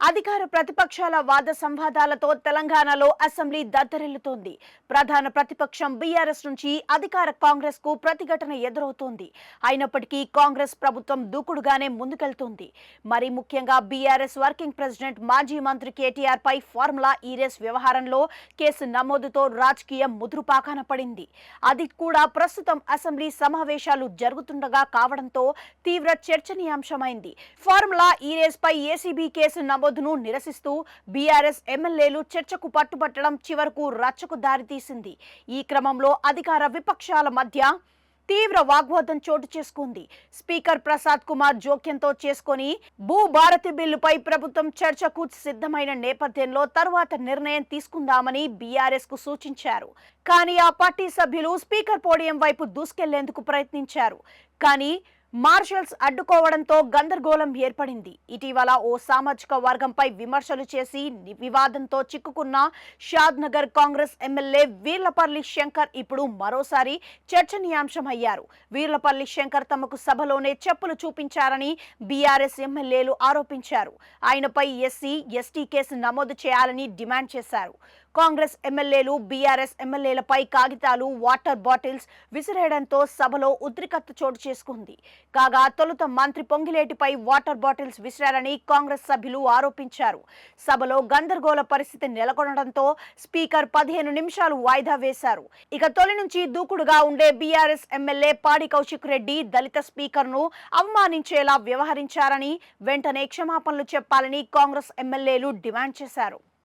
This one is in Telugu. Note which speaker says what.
Speaker 1: అధికార ప్రతిపక్షాల వాద సంవాదాలతో తెలంగాణలో అసెంబ్లీ దద్దరిల్లుతోంది. ప్రధాన ప్రతిపక్షం బీఆర్ఎస్ నుంచి అధికార కాంగ్రెస్ కు ప్రతిఘటన ఎదురవుతోంది. అయినప్పటికీ కాంగ్రెస్ ప్రభుత్వం దూకుడుగానే ముందుకెళ్తోంది. మరి ముఖ్యంగా బీఆర్ఎస్ వర్కింగ్ ప్రెసిడెంట్ మాజీ మంత్రి కేటీఆర్ పై ఫార్ములా ఈ-రేస్ వ్యవహారంలో కేసు నమోదుతో రాజకీయం ముదురుపాకాన పడింది. అది కూడా ప్రస్తుతం అసెంబ్లీ సమావేశాలు జరుగుతుండగా కావడంతో తీవ్ర చర్చనీయాంశమైంది. ఫార్ములా ఈ-రేస్ పై ఏసీబీ కేసు నమోదును నిరసిస్తూ బీఆర్ఎస్ ఎమ్మెల్యేలు చర్చకు పట్టుబట్టడం చివరకు రచ్చకు దారితీసింది. ఈ క్రమంలో అధికార విపక్షాల మధ్య తీవ్ర వాగ్వాదం చోటు చేసుకుంది. స్పీకర్ ప్రసాద్ కుమార్ జోక్యంతో చేసుకుని భూభారతి బిల్లుపై ప్రభుత్వం చర్చకు సిద్ధమైన నేపథ్యంలో తరువాత నిర్ణయం తీసుకుందామని బీఆర్ఎస్ కు సూచించారు. కానీ ఆ పార్టీ సభ్యులు స్పీకర్ పోడియం వైపు దూసుకెళ్లేందుకు ప్రయత్నించారు. కానీ మార్షల్స్ అడ్డుకోవడంతో గందరగోళం ఏర్పడింది. ఇటీవల ఓ సామాజిక వర్గంపై విమర్శలు చేసి వివాదంతో చిక్కుకున్న షాద్ నగర్ కాంగ్రెస్ ఎమ్మెల్యే వీర్లపల్లి శంకర్ ఇప్పుడు మరోసారి చర్చనీయాంశమయ్యారు. వీర్లపల్లి శంకర్ తమకు సభలోనే చెప్పులు చూపించారని బీఆర్ఎస్ ఎమ్మెల్యేలు ఆరోపించారు. ఆయనపై ఎస్సీ, ఎస్టీ కేసు నమోదు చేయాలని డిమాండ్ చేశారు. కాంగ్రెస్ ఎమ్మెల్యేలు బీఆర్ఎస్ ఎమ్మెల్యేలపై కాగితాలు, వాటర్ బాటిల్స్ విసిరేయడంతో సభలో ఉద్రిక్తత చోటు చేసుకుంది. కాగా తొలుత మంత్రి పొంగిలేటిపై వాటర్ బాటిల్స్ విసిరారని కాంగ్రెస్ సభ్యులు ఆరోపించారు. సభలో గందరగోళ పరిస్థితి నెలకొనడంతో స్పీకర్ 15 నిమిషాలు వాయిదా వేశారు. ఇక తొలి నుంచి దూకుడుగా ఉండే బీఆర్ఎస్ ఎమ్మెల్యే పాడి కౌశిక్ రెడ్డి దళిత స్పీకర్ను అవమానించేలా వ్యవహరించారని, వెంటనే క్షమాపణలు చెప్పాలని కాంగ్రెస్ ఎమ్మెల్యేలు డిమాండ్ చేశారు.